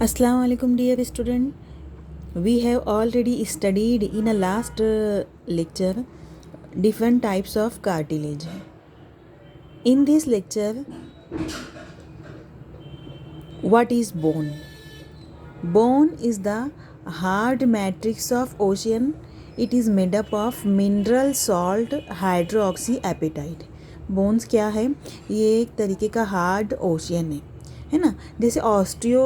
Assalamu alaikum dear student. We have already studied in a last lecture different types of cartilage. In this lecture, what is bone? Bone is the hard matrix of ocean. It is made up of mineral salt hydroxyapatite. Bones क्या है? ये एक तरीके का hard ocean है ना। जैसे osteo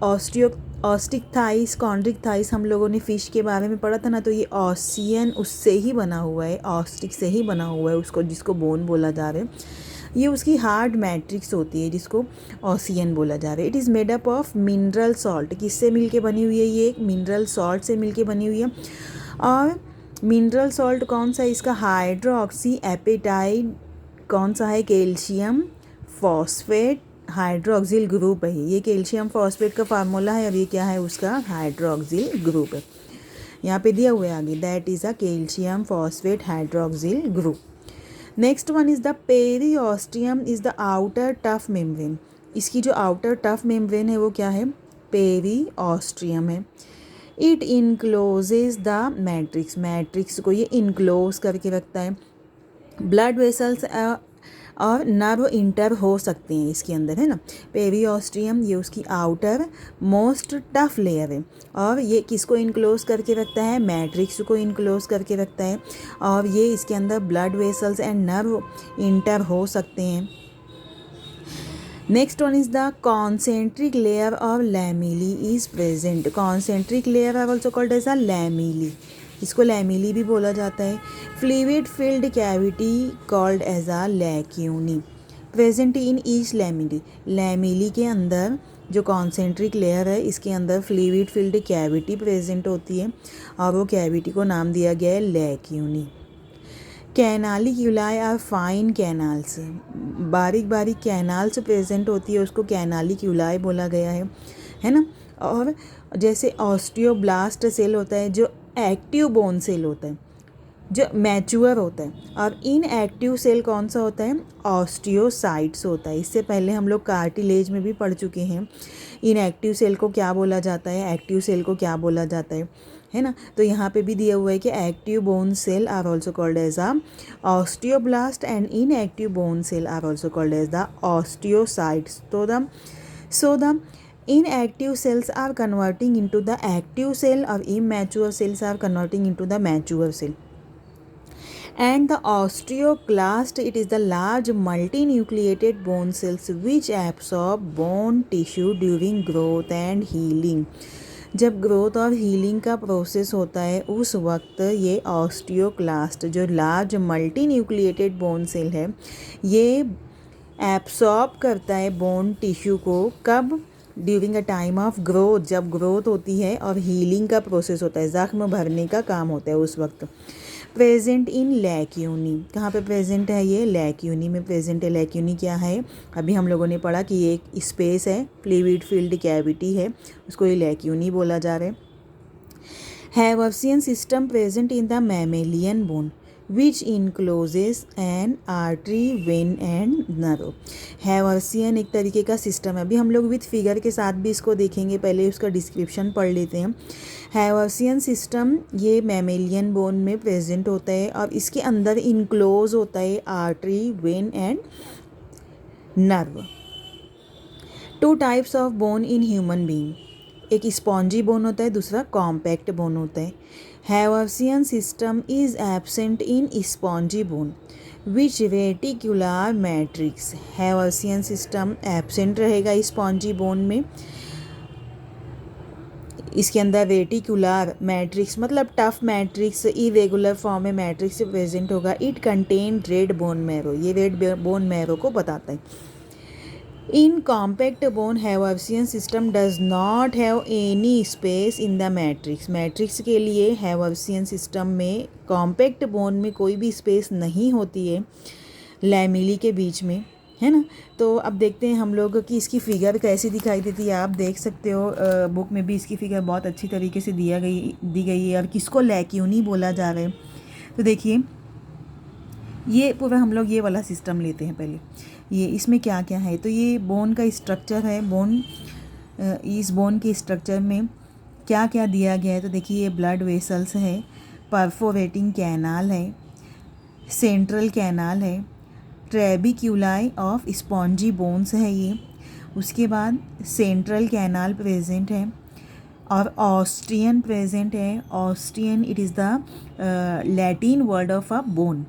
ऑस्टिक thighs, कॉन्ड्रिक thighs हम लोगों ने फ़िश के बारे में पढ़ा था ना, तो ये ऑसियन उससे ही बना हुआ है, ऑस्टिक से ही बना हुआ है उसको, जिसको बोन बोला जा रहा है। ये उसकी हार्ड मैट्रिक्स होती है जिसको ऑसियन बोला जा रहा है। It is made up of mineral salt. किससे मिलके बनी हुई है? ये एक मिनरल सॉल्ट से मिलके बनी हुई है। और मिनरल सॉल्ट कौन सा है इसका? Hydroxyapatite. कौन सा है? कैल्शियम फॉस्फेट हाइड्रोक्सिल ग्रुप है। ये कैल्शियम फॉस्फेट का फार्मूला है और ये क्या है उसका? हाइड्रोक्सिल ग्रुप है। यहाँ पे दिया हुआ है आगे, that is a calcium phosphate hydroxyl group. Next one is the periosteum is the outer tough membrane. इसकी जो आउटर टफ मेम्ब्रेन है वो क्या है? पेरिओस्टियम है। It encloses the matrix. Matrix को ये इनक्लोज करके रखता है। ब्लड वेसल्स और नर्व इंटर हो सकते हैं इसके अंदर, है ना। पेरिओस्टियम ये उसकी आउटर मोस्ट टफ लेयर है और ये किसको इनक्लोज करके रखता है? मैट्रिक्स को इनक्लोज करके रखता है और ये इसके अंदर blood vessels and nerve enter हो सकते हैं। Next one is the concentric layer of lamellae is present. Concentric layer are also called as a lamellae. इसको लैमिली भी बोला जाता है। Fluid filled cavity called as a lacunae present in each lamellae. Lamellae के अंदर जो concentric layer है इसके अंदर फ्लूइड फिल्ड कैविटी प्रेजेंट होती है और वो कैविटी को नाम दिया गया है लैक्यूनी। कैनालिक्यूलाई आर फाइन कैनाल्स। बारीक बारीक कैनाल्स प्रेजेंट होती है, उसको कैनालिक्यूलाई बोला गया है ना। और जैसे ऑस्टियोब्लास्ट सेल होता है जो एक्टिव बोन सेल होता है, जो मैच्योर होता है, और इनएक्टिव सेल कौन सा होता है? ऑस्टियोसाइट्स होता है। इससे पहले हम लोग कार्टिलेज में भी पढ़ चुके हैं इनएक्टिव सेल को क्या बोला जाता है, एक्टिव सेल को क्या बोला जाता है ना। तो यहाँ पे भी दिया हुआ है कि active bone cell are also called as a osteoblast and inactive bone cell are also called as the osteocytes. So the inactive cells are converting into the active cell or immature cells are converting into the mature cell. And the osteoclast, it is the large multinucleated bone cells which absorb bone tissue during growth and healing. जब growth और healing का process होता है उस वक्त ये osteoclast जो large multi nucleated bone cell है ये एब्सॉर्ब करता है बोन टिश्यू को। कब? During a time of growth, जब ग्रोथ होती है और हीलिंग का प्रोसेस होता है, ज़ख्म भरने का काम होता है उस वक्त। Present in lacunae. कहाँ पे प्रेजेंट है ये? लैक्यूनी में प्रेजेंट है। लैक्यूनी क्या है? अभी हम लोगों ने पढ़ा कि ये एक स्पेस है, फ्लूइड फिल्ड कैविटी है, उसको ये लैक्यूनी बोला जा रहा है। Haversian system present in the mammalian bone which encloses an artery vein and nerve. Haversian एक तरीके का सिस्टम है। अभी हम लोग विथ फिगर के साथ भी इसको देखेंगे, पहले उसका डिस्क्रिप्शन पढ़ लेते हैं। हैवर्सियन सिस्टम ये मैमेलियन बोन में प्रेजेंट होता है और इसके अंदर इनक्लोज होता है artery vein and nerve. Two types of bone in human being, एक स्पॉन्जी बोन होता है, दूसरा कॉम्पैक्ट बोन होता है। Haversian system is absent in spongy bone which reticular matrix. Haversian system absent रहेगा स्पॉन्जी बोन में, इसके अंदर रेटिकुलर मैट्रिक्स मतलब टफ मैट्रिक्स इरेगुलर फॉर्म में मैट्रिक्स प्रेजेंट होगा। It contain red bone marrow, ये रेड बोन मैरो को बताता है। In compact bone, Haversian system does not have any space in the matrix. Matrix के लिए Haversian system में कॉम्पैक्ट बोन में कोई भी स्पेस नहीं होती है लैमिली के बीच में, है ना। तो अब देखते हैं हम लोग कि इसकी फ़िगर कैसी दिखाई देती है। आप देख सकते हो बुक में भी इसकी फ़िगर बहुत अच्छी तरीके से दी गई है और किसको लैक्यूनी बोला जा रहा है। तो देखिए ये पूरा हम लोग ये वाला सिस्टम लेते हैं पहले। ये इसमें क्या क्या है, तो ये बोन का स्ट्रक्चर है। बोन इस बोन के स्ट्रक्चर में क्या क्या दिया गया है, तो देखिए ये ब्लड वेसल्स है, परफोरेटिंग कैनाल है, सेंट्रल कैनाल है, ट्रेबिक्यूलाई ऑफ स्पॉन्जी बोन्स है ये, उसके बाद सेंट्रल कैनाल प्रेजेंट है और ऑस्टियन प्रेजेंट है। Osteon it is the Latin word of a bone.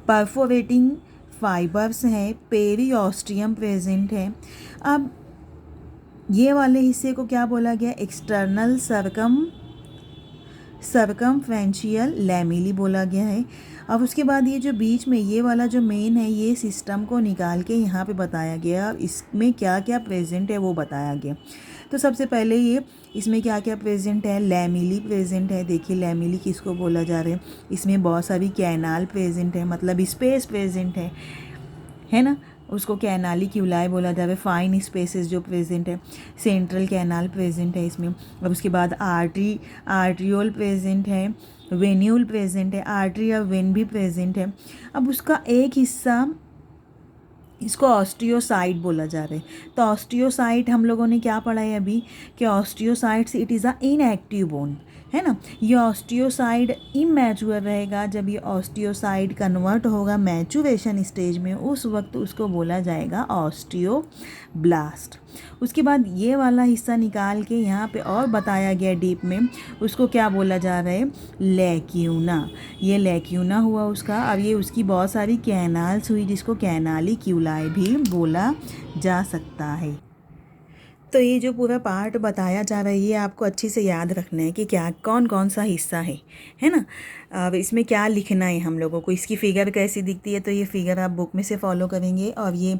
Perforating fibres है, पेरिऑस्टियम प्रेजेंट है। अब ये वाले हिस्से को क्या बोला गया, एक्सटर्नल सर्कमफ्रेंशियल लैमेली बोला गया है। अब उसके बाद ये जो बीच में ये वाला जो मेन है, ये सिस्टम को निकाल के यहाँ पे बताया गया और इसमें क्या क्या प्रेजेंट है वो बताया गया। तो सबसे पहले ये इसमें क्या क्या प्रेजेंट है, लैमेली प्रेजेंट है। देखिए लैमेली किसको बोला जा रहा है, इसमें बहुत सारी कैनाल प्रेजेंट है, मतलब स्पेस प्रेजेंट है ना, उसको कैनाली क्यूलाई बोला जाता है, फाइन स्पेसेस जो प्रेजेंट है। सेंट्रल कैनाल प्रेजेंट है इसमें। अब उसके बाद आर्ट्रियोल प्रेजेंट है, वेन्यूल प्रेजेंट है, आर्टरी और वेन भी प्रेजेंट है। अब उसका एक हिस्सा इसको ऑस्टियोसाइट बोला जा रहा है। तो ऑस्टियोसाइट हम लोगों ने क्या पढ़ा है अभी कि osteocytes it is a inactive bone, है ना। ये ऑस्टियोसाइड इमैच्योर रहेगा। जब ये ऑस्टियोसाइड कन्वर्ट होगा मैचुरेशन स्टेज में, उस वक्त उसको बोला जाएगा ऑस्टियोब्लास्ट। उसके बाद ये वाला हिस्सा निकाल के यहाँ पे और बताया गया डीप में, उसको क्या बोला जा रहा है, लैक्यूना। ये लैक्यूना हुआ उसका। अब ये उसकी बहुत सारी कैनाल्स हुई जिसको कैनाली क्यूलाई भी बोला जा सकता है। तो ये जो पूरा पार्ट बताया जा रहा है ये आपको अच्छे से याद रखना है कि क्या कौन कौन सा हिस्सा है ना। अब इसमें क्या लिखना है हम लोगों को, इसकी फ़िगर कैसी दिखती है, तो ये फ़िगर आप बुक में से फॉलो करेंगे और ये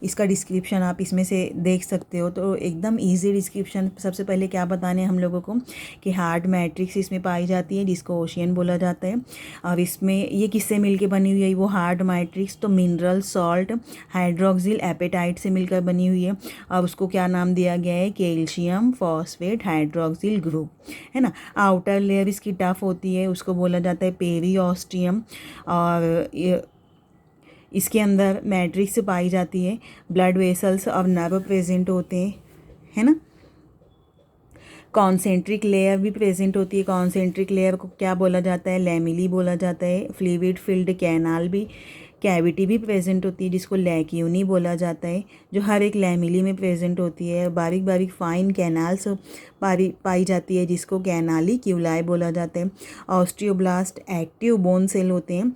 इसका डिस्क्रिप्शन आप इसमें से देख सकते हो। तो एकदम इजी डिस्क्रिप्शन। सबसे पहले क्या बताने हैं हम लोगों को कि हार्ड मैट्रिक्स इसमें पाई जाती है जिसको ओशियन बोला जाता है। और इसमें ये किससे मिलकर बनी हुई है वो हार्ड मैट्रिक्स, तो मिनरल सॉल्ट हाइड्रोक्सिल एपेटाइट से मिलकर बनी हुई है। और उसको क्या नाम दिया गया है, कैल्शियम फॉस्फेट हाइड्रोक्सिल ग्रुप, है ना। आउटर लेयर इसकी टफ होती है, उसको बोला जाता है पेरिऑस्टियम। और इसके अंदर मैट्रिक्स पाई जाती है, ब्लड वेसल्स और नर्व प्रेजेंट होते हैं, है ना। कॉन्सेंट्रिक लेयर भी प्रेजेंट होती है। कॉन्सेंट्रिक लेयर को क्या बोला जाता है, लैमेली बोला जाता है। फ्लूइड फिल्ड कैनाल भी कैविटी भी प्रेजेंट होती है जिसको लैक्यूनी बोला जाता है, जो हर एक लैमेली में प्रेजेंट होती है। बारीक बारीक फाइन कैनाल्स पाई जाती है जिसको कैनाली क्यूलाई बोला जाता है। ऑस्टियोब्लास्ट एक्टिव बोन सेल होते हैं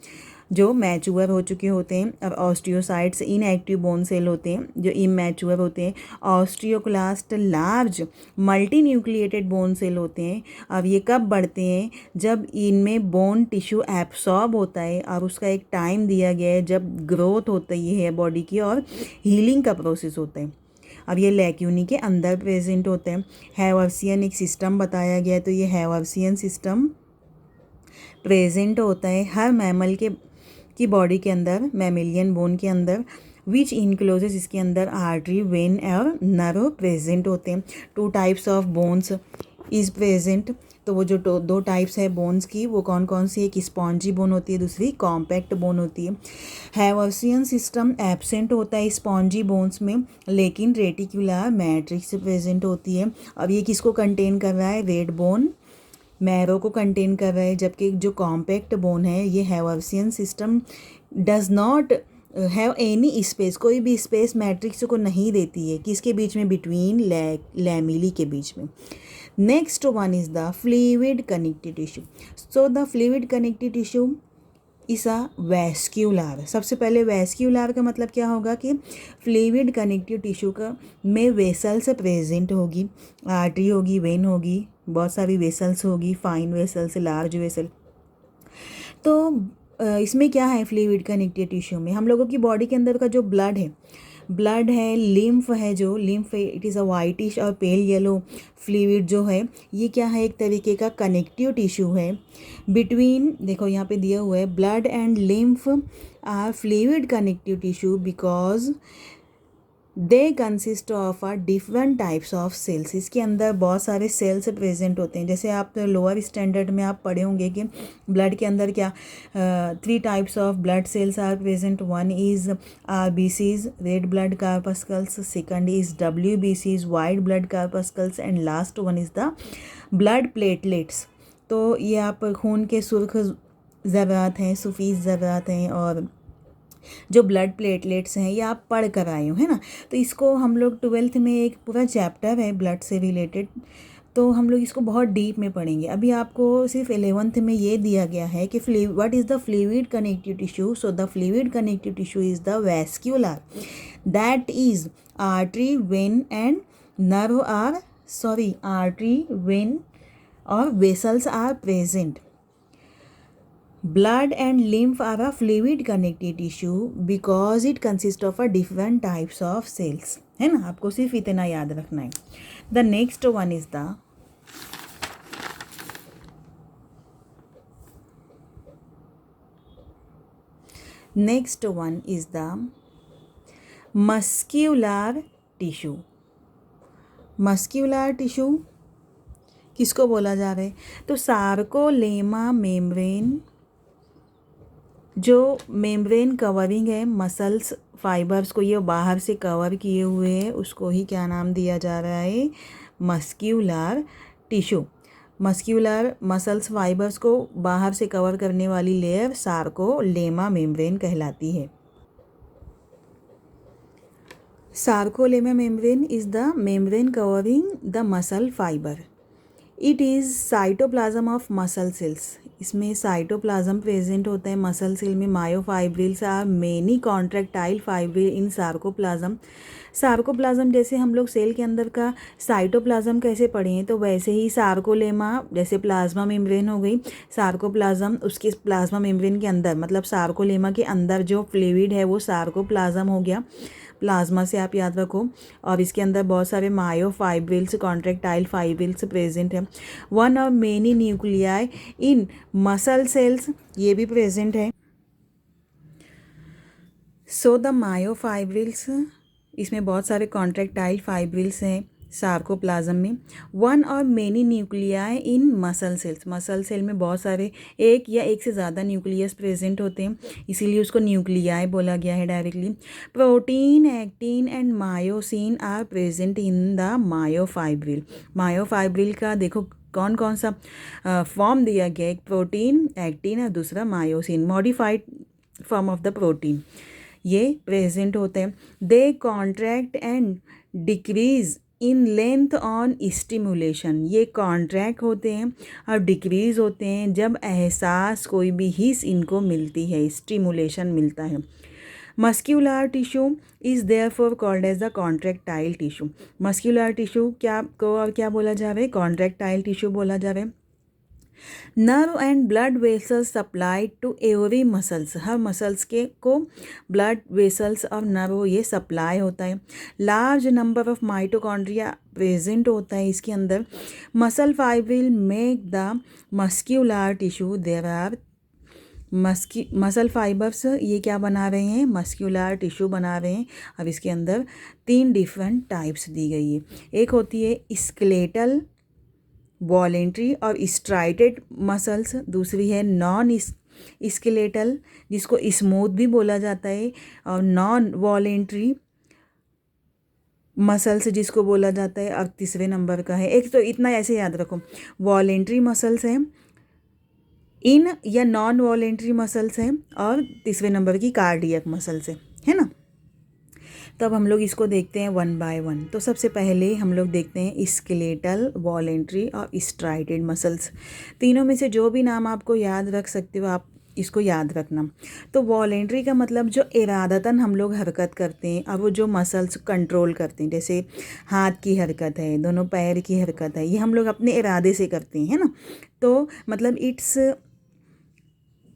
जो मैच्योर हो चुके होते हैं, और ऑस्टियोसाइट्स इनएक्टिव बोन सेल होते हैं जो इमैच्योर होते हैं। Osteoclast large multi nucleated bone cell होते हैं। अब ये कब बढ़ते हैं, जब इनमें बोन टिश्यू एब्सॉर्ब होता है और उसका एक टाइम दिया गया है जब ग्रोथ होती है बॉडी की और हीलिंग का प्रोसेस होता है। अब ये लैक्यूनी के अंदर प्रेजेंट होते हैं। हैवर्सियन एक सिस्टम बताया गया है, तो ये हैवर्सियन सिस्टम प्रेजेंट होता है हर मैमल की बॉडी के अंदर, मैमिलियन बोन के अंदर, विच इनक्लोजेस इसके अंदर आर्टरी वेन और नर्व प्रेजेंट होते हैं। 2 types of bones is present. तो वो जो 2 टाइप्स है बोन्स की वो कौन कौन सी, एक स्पॉन्जी बोन होती है, दूसरी कॉम्पैक्ट बोन होती है। हैवर्सियन सिस्टम एब्सेंट होता है स्पॉन्जी बोन्स में, लेकिन रेटिकुलर मैट्रिक्स प्रेजेंट होती है। अब ये किसको कंटेन कर रहा है, रेड बोन मैरो को कंटेन कर रहा है। जबकि जो कॉम्पैक्ट बोन है ये Haversian system does not have any space, कोई भी स्पेस मैट्रिक्स को नहीं देती है, किसके बीच में, बिटवीन लैमेली के बीच में। Next one is the fluid connective tissue. So the fluid connective tissue इस अ वैस्क्यूलर। सबसे पहले वैस्क्यूलर का मतलब क्या होगा कि फ्लूइड कनेक्टिव टिश्यू का में वेसल्स प्रेजेंट होगी, आर्टरी होगी, वेन होगी, बहुत सारी वेसल्स होगी, फाइन वेसल्स, लार्ज वेसल। तो इसमें क्या है फ्लूइड कनेक्टिव टिश्यू में, हम लोगों की बॉडी के अंदर का जो ब्लड है, लिम्फ है, जो लिम्फ है इट इज़ अ वाइटिश और पेल येलो फ्लूइड जो है, ये क्या है, एक तरीके का कनेक्टिव टिश्यू है बिटवीन, देखो यहाँ पे दिया हुआ है, blood and lymph are fluid connective tissue because they consist of a different types of cells. इसके अंदर बहुत सारे सेल्स प्रेजेंट होते हैं। जैसे आप लोअर स्टैंडर्ड में आप पढ़े होंगे कि ब्लड के अंदर क्या 3 types of blood cells are present. One is RBCs, red blood corpuscles, second is WBCs, white blood corpuscles, and last one is the blood platelets. तो ये आप खून के सुर्ख ज़रात हैं, सफ़ेद ज़रात हैं, और जो ब्लड प्लेटलेट्स हैं ये आप पढ़ कर आए हो, है ना। तो इसको हम लोग 12th में एक पूरा चैप्टर है ब्लड से रिलेटेड, तो हम लोग इसको बहुत डीप में पढ़ेंगे। अभी आपको सिर्फ 11th में ये दिया गया है कि what is the fluid connective tissue. So the fluid connective tissue is the vascular, that is artery, vein and nerve or artery, vein और vessels are present. Blood and lymph are a fluid connective tissue because it consists of a different types of cells, है ना। आपको सिर्फ इतना याद रखना है। The next one is the muscular tissue। Muscular tissue किसको बोला जा रहा है? तो सार्कोलेमा मेम्ब्रेन, जो मेम्ब्रेन कवरिंग है मसल्स फाइबर्स को ये बाहर से कवर किए हुए है, उसको ही क्या नाम दिया जा रहा है? Muscular tissue. Muscular muscles fibres को बाहर से कवर करने वाली लेयर सार्कोलेमा मेम्ब्रेन कहलाती है। Sarcolemma membrane is the membrane covering the muscle fibre. It is cytoplasm of muscle cells. इसमें साइटोप्लाज्म प्रेजेंट होता है मसल सेल में। Myofibrils are many contractile fibril in sarcoplasm. Sarcoplasm जैसे हम लोग सेल के अंदर का साइटोप्लाज्म कैसे पढ़े हैं, तो वैसे ही सार्कोलेमा जैसे प्लाज्मा मेम्ब्रेन हो गई, सार्कोप्लाज्म उसके प्लाज्मा मेम्ब्रेन के अंदर, मतलब सार्कोलेमा के अंदर जो फ्लूइड है वो सार्कोप्लाज्म हो गया। प्लाज्मा से आप याद रखो। और इसके अंदर बहुत सारे मायोफाइब्रिल्स, कॉन्ट्रैक्टाइल फाइब्रिल्स प्रेजेंट है। वन और many nuclei in muscle sales, ये भी प्रेजेंट है। सो द मायोफाइब्रिल्स, इसमें बहुत सारे कॉन्ट्रैक्टाइल फाइब्रिल्स हैं सार्कोप्लाज्म में। वन और many nuclei in muscle cells, muscle cell में बहुत सारे एक या एक से ज़्यादा न्यूक्लियस प्रेजेंट होते हैं, इसीलिए उसको न्यूक्लियाई बोला गया है directly. Protein, actin and myosin are present in the myofibril. Myofibril का देखो कौन कौन सा फॉर्म दिया गया है, एक प्रोटीन, एक्टिन और दूसरा myosin, modified form of the protein, ये प्रेजेंट होते हैं। They contract and decrease in length on stimulation, ये कॉन्ट्रैक्ट होते हैं और डिक्रीज होते हैं जब एहसास, कोई भी हिस्स इनको मिलती है, स्टिमुलेशन मिलता है। Muscular tissue is therefore called as the contractile tissue. Muscular tissue क्या को और क्या बोला जा रहा है? कॉन्ट्रैक्टाइल टिश्यू बोला जा रहा है। Nerve and blood vessels supplied to every muscles, हर मसल्स के को ब्लड वेसल्स और नर्व ये सप्लाई होता है। Large number of mitochondria present होता है इसके अंदर। Muscle fibril make the muscular tissue, there are muscle fibres, ये क्या बना रहे हैं? मस्क्यूलर टिश्यू बना रहे हैं। अब इसके अंदर 3 डिफरेंट टाइप्स दी गई है। एक होती है स्केलेटल, वॉलेंट्री और स्ट्राइटेड मसल्स, दूसरी है नॉन स्केलेटल जिसको स्मूथ भी बोला जाता है, और नॉन वॉलेंट्री मसल्स जिसको बोला जाता है, और तीसरे नंबर का है, एक तो इतना ऐसे याद रखो, वॉलेंट्री मसल्स हैं, इन या नॉन वॉलेंट्री मसल्स हैं, और तीसरे नंबर की कार्डियक मसल्स है ना। तब हम लोग इसको देखते हैं वन बाय वन। तो सबसे पहले हम लोग देखते हैं स्केलेटल, वॉलेंट्री और स्ट्राइटेड मसल्स। तीनों में से जो भी नाम आपको याद रख सकते हो आप इसको याद रखना। तो वॉलेंट्री का मतलब जो इरादतन हम लोग हरकत करते हैं, और वो जो मसल्स कंट्रोल करते हैं, जैसे हाथ की हरकत है, दोनों पैर की हरकत है, ये हम लोग अपने इरादे से करते हैं, है ना। तो मतलब it's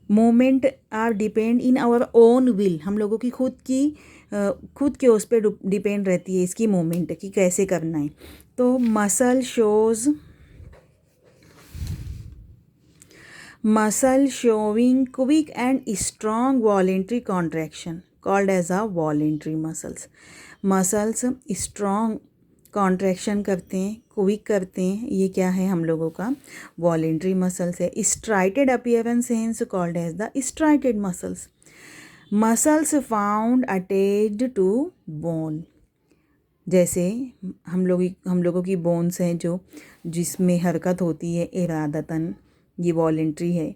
movement are depend in our own will, हम लोगों की खुद के उस पर डिपेंड रहती है इसकी मूवमेंट कि कैसे करना है। तो muscle showing quick and strong voluntary contraction, called as a voluntary muscles. Muscles strong contraction करते हैं, क्विक करते हैं, ये क्या है हम लोगों का वॉलेंट्री मसल्स है। Striated appearance hence called as the striated muscles. Muscles found attached to bone, जैसे हम लोगों की बोन्स हैं जो जिसमें हरकत होती है इरादतन, ये वॉलेंट्री है।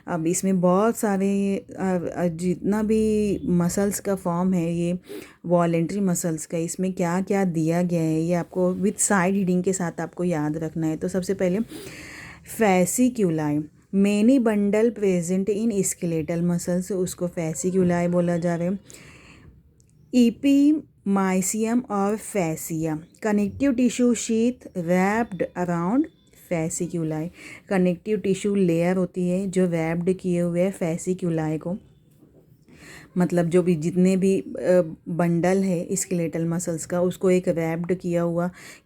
अब इसमें बहुत सारे जितना भी मसल्स का फॉर्म है ये वॉलेंट्री मसल्स का, इसमें क्या क्या दिया गया है ये आपको विद साइड हीडिंग के साथ आपको याद रखना है। तो सबसे पहले fasciculi, many bundle present in skeletal muscles, उसको फैसिक्यूलाई बोला जा रहा है। एपीमाइसियम और fascia, connective tissue sheath wrapped around fasciculi, connective tissue layer होती है जो रैप्ड किए हुए है फैसिक्यूलाई को, मतलब जो भी जितने भी बंडल है स्केलेटल मसल्स का उसको एक रैप्ड की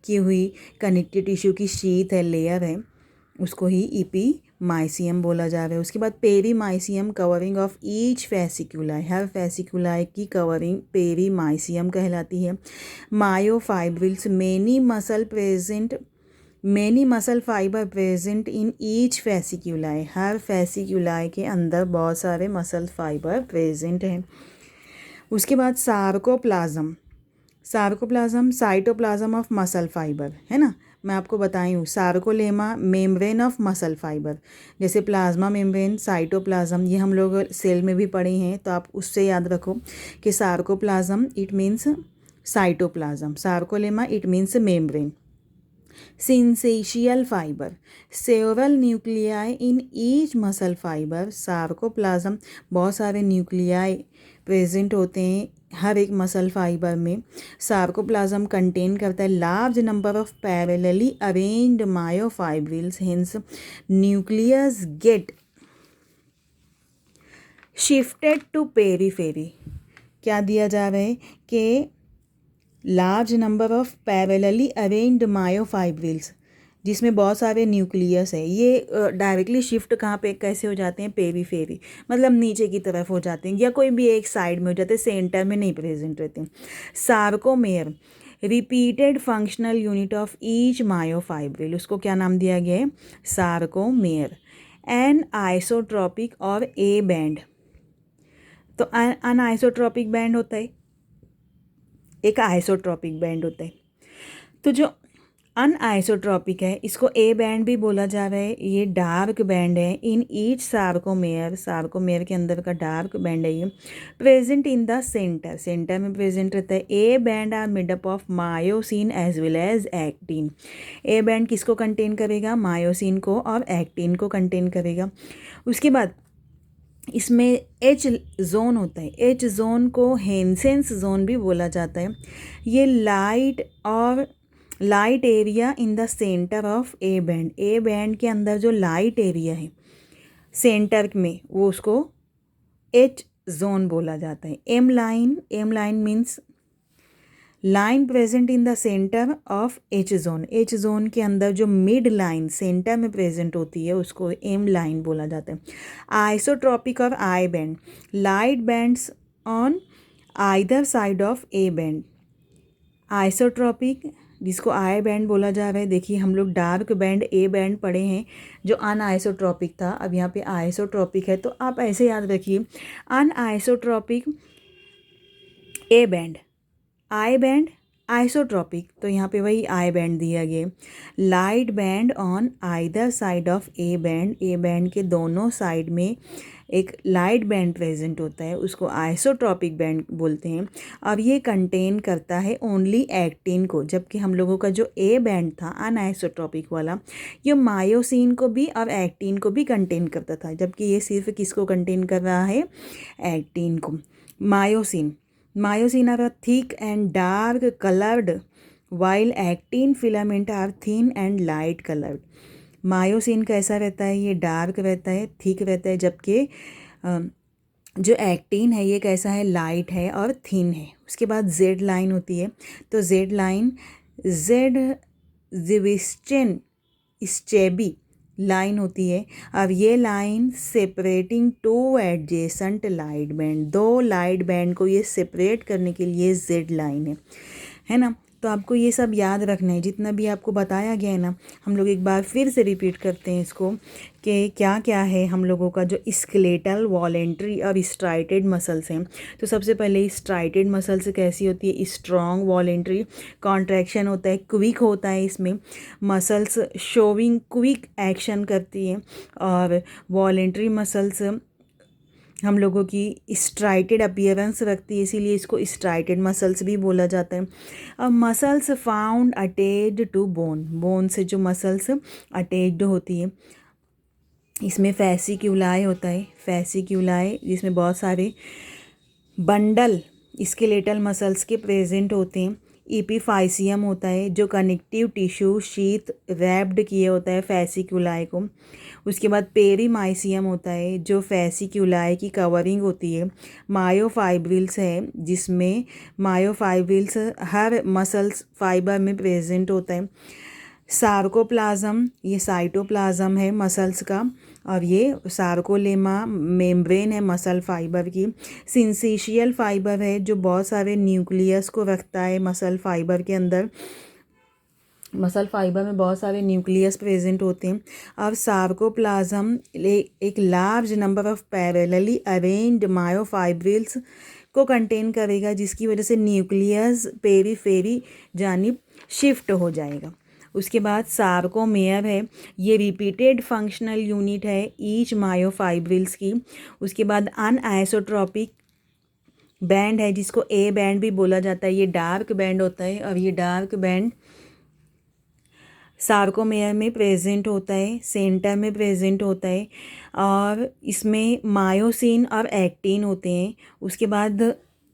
हुई कनेक्टिव टिश्यू की शीथ है, लेयर है, उसको ही एपीमाइसियम बोला जा रहा है। उसके बाद perimysium, covering of each fasciculi, हर फैसिक्यूलाई की कवरिंग पेरीमाइसियम कहलाती है। Myofibrils, many muscle fibre present in each fasciculi, हर फैसिक्यूलाई के अंदर बहुत सारे मसल फाइबर प्रेजेंट हैं। उसके बाद sarcoplasm, cytoplasm of muscle fibre है ना, मैं आपको बताई हूँ। Sarcolemma, membrane of muscle fibre, जैसे प्लाज्मा मेम्ब्रेन, साइटोप्लाज्म, ये हम लोग सेल में भी पढ़े हैं, तो आप उससे याद रखो कि sarcoplasm it means cytoplasm, sarcolemma it means membrane. Syncytial fibre, several nuclei in each muscle fibre, sarcoplasm, बहुत सारे न्यूक्लियाई प्रेजेंट होते हैं हर एक मसल फाइबर में। सार्कोप्लाज्म कंटेन करता है large number of parallelly arranged myofibrils, hence nucleus get shifted to periphery. क्या दिया जा रहा है कि large number of parallelly arranged myofibrils, जिसमें बहुत सारे न्यूक्लियस है, ये डायरेक्टली शिफ्ट कहाँ पे कैसे हो जाते हैं, पेरीफेरी, मतलब नीचे की तरफ हो जाते हैं या कोई भी एक साइड में हो जाते हैं, सेंटर में नहीं प्रेजेंट रहते हैं। Sarcomere, repeated functional unit of each myofibril, उसको क्या नाम दिया गया है, सार्कोमेयर। एन आइसोट्रॉपिक और ए बैंड, तो अनआइसोट्रॉपिक बैंड होता है, एक आइसोट्रॉपिक बैंड होता है। तो जो अनआइसोट्रॉपिक है इसको ए बैंड भी बोला जा रहा है, ये डार्क बैंड है इन ईच सार्कोमेयर, सार्कोमेयर के अंदर का डार्क बैंड है ये, present in the centre, centre में प्रेजेंट रहता है। A band are made up of myosin as well as actin, A band किसको कंटेन करेगा, मायोसिन को और एक्टिन को कंटेन करेगा। उसके बाद इसमें एच जोन होता है, एच जोन को हेंसेंस जोन भी बोला जाता है। ये light area in the centre of A band, A band के अंदर जो लाइट एरिया है सेंटर में वो उसको एच जोन बोला जाता है। M line means line present in the centre of H zone, H zone के अंदर जो मिड लाइन सेंटर में प्रेजेंट होती है उसको एम लाइन बोला जाता है। आइसोट्रॉपिक और I band, light bands on either side of A band. Isotropic जिसको आई बैंड बोला जा रहा है, देखिए हम लोग डार्क बैंड ए बैंड पढ़े हैं जो अनआइसोट्रॉपिक था, अब यहाँ पे आइसोट्रॉपिक है, तो आप ऐसे याद रखिए anisotropic A band, I band isotropic, तो यहाँ पे वही आई बैंड दिया गया। Light band on either side of A band, A band के दोनों साइड में एक लाइट बैंड प्रेजेंट होता है, उसको आइसोट्रॉपिक बैंड बोलते हैं, और ये कंटेन करता है ओनली एक्टिन को, जबकि हम लोगों का जो ए बैंड था अनआइसोट्रॉपिक वाला ये मायोसिन को भी और एक्टिन को भी कंटेन करता था, जबकि ये सिर्फ किसको कंटेन कर रहा है, एक्टिन को। Myosin are thick and dark coloured while actin filament are thin and light coloured. Myosin कैसा रहता है, ये डार्क रहता है, थिक रहता है, जबकि जो एक्टिन है ये कैसा है, लाइट है और थिन है। उसके बाद जेड लाइन होती है, तो जेड लाइन जेड जिविस्टेन स्चेबी लाइन होती है। अब ये line separating two adjacent light band, दो लाइट बैंड को ये सेपरेट करने के लिए जेड लाइन है ना। तो आपको ये सब याद रखना है, जितना भी आपको बताया गया है ना, हम लोग एक बार फिर से रिपीट करते हैं इसको कि क्या क्या है हम लोगों का जो स्केलेटल, वॉलेंट्री और स्ट्राइटेड मसल्स हैं। तो सबसे पहले स्ट्राइटेड मसल्स कैसी होती है, स्ट्रॉन्ग वॉलेंट्री कॉन्ट्रैक्शन होता है, क्विक होता है, इसमें मसल्स शोविंग क्विक एक्शन करती है, और वॉलेंट्री मसल्स हम लोगों की स्ट्राइटेड अपीयरेंस रखती है, इसीलिए इसको स्ट्राइटेड मसल्स भी बोला जाता है। अब muscles found attached to bone, bone से जो मसल्स अटैच्ड होती है, इसमें फैसिक्यूलाई होता है, फैसिक्यूलाई जिसमें बहुत सारे बंडल स्केलेटल मसल्स के प्रेजेंट होते हैं। इपीफाइसियम होता है जो कनेक्टिव टिश्यू शीथ रैप्ड किए होता है फैसिक्यूलाई को। उसके बाद पेरीमाइसियम होता है जो फैसिक्यूलाई की कवरिंग होती है। मायोफाइब्रिल्स है जिसमें मायोफाइब्रिल्स हर मसल्स फाइबर में प्रेजेंट होता है। सार्कोप्लाज्म ये साइटोप्लाज्म है मसल्स का, और ये सार्कोलेमा मेम्ब्रेन है मसल फाइबर की। सिंसिशियल फाइबर है जो बहुत सारे न्यूक्लियस को रखता है मसल फाइबर के अंदर, मसल फाइबर में बहुत सारे न्यूक्लियस प्रेजेंट होते हैं। अब सार्कोप्लाज्म एक large number of parallelly arranged myofibrils को कंटेन करेगा, जिसकी वजह से न्यूक्लियस पेरीफेरी जानिब शिफ्ट हो जाएगा। उसके बाद सार्कोमेयर है, ये रिपीटेड फंक्शनल यूनिट है ईच मायोफाइब्रिल्स की। उसके बाद अनआइसोट्रोपिक बैंड है जिसको ए बैंड भी बोला जाता है, ये डार्क बैंड होता है, और ये डार्क बैंड सार्कोमेयर में प्रेजेंट होता है, सेंटर में प्रेजेंट होता है, और इसमें मायोसिन और एक्टिन होते हैं। उसके बाद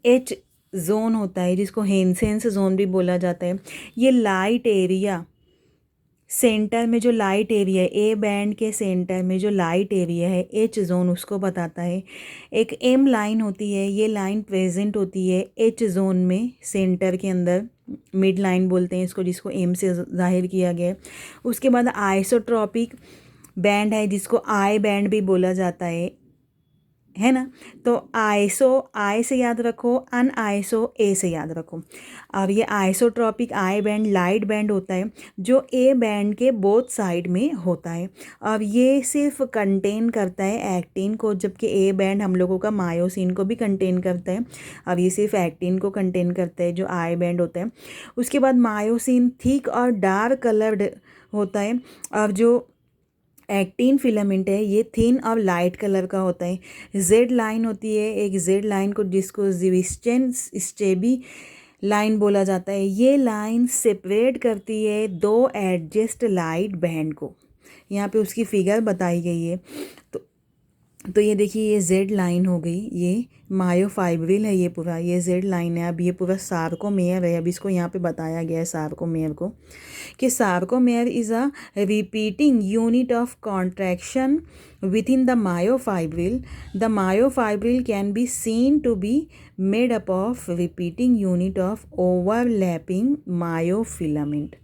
एच जोन होता है जिसको हेनसेंस जोन भी बोला जाता है। ये लाइट एरिया, सेंटर में जो लाइट एरिया है, ए बैंड के सेंटर में जो लाइट एरिया है एच जोन उसको बताता है। एक एम लाइन होती है, ये लाइन प्रेजेंट होती है एच जोन में सेंटर के अंदर, मिड लाइन बोलते हैं इसको, जिसको एम से जाहिर किया गया है। उसके बाद आइसोट्रॉपिक बैंड है जिसको आई बैंड भी बोला जाता है ना। तो आइसो आई से याद रखो, अन आइसो ए से याद रखो। और ये isotropic I band light band होता है जो ए बैंड के बोथ साइड में होता है, और ये सिर्फ कंटेन करता है एक्टिन को, जबकि ए बैंड हम लोगों का मायोसिन को भी कंटेन करता है, और ये सिर्फ एक्टिन को कंटेन करता है जो आई बैंड होता है। उसके बाद मायोसिन थिक और डार्क कलर्ड होता है, और जो एक्टिन फिलामेंट है ये थिन और लाइट कलर का होता है। जेड लाइन होती है एक, जेड लाइन को जिसको ज़िविस्चेन स्टेबी लाइन बोला जाता है, ये लाइन सेपरेट करती है दो एडजस्ट लाइट बैंड को। यहाँ पे उसकी फिगर बताई गई है। तो ये देखिए ये जेड लाइन हो गई, ये मायोफाइब्रिल है, ये पूरा ये जेड लाइन है। अब ये पूरा सार्कोमेयर है, अब इसको यहाँ पे बताया गया है सार्कोमेयर को कि sarcomere is a repeating unit of contraction within the myofibril. The myofibril can be seen to be made up of repeating unit of overlapping myofilament,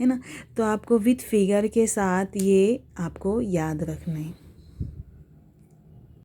है ना। तो आपको विथ फिगर के साथ ये आपको याद रखना है।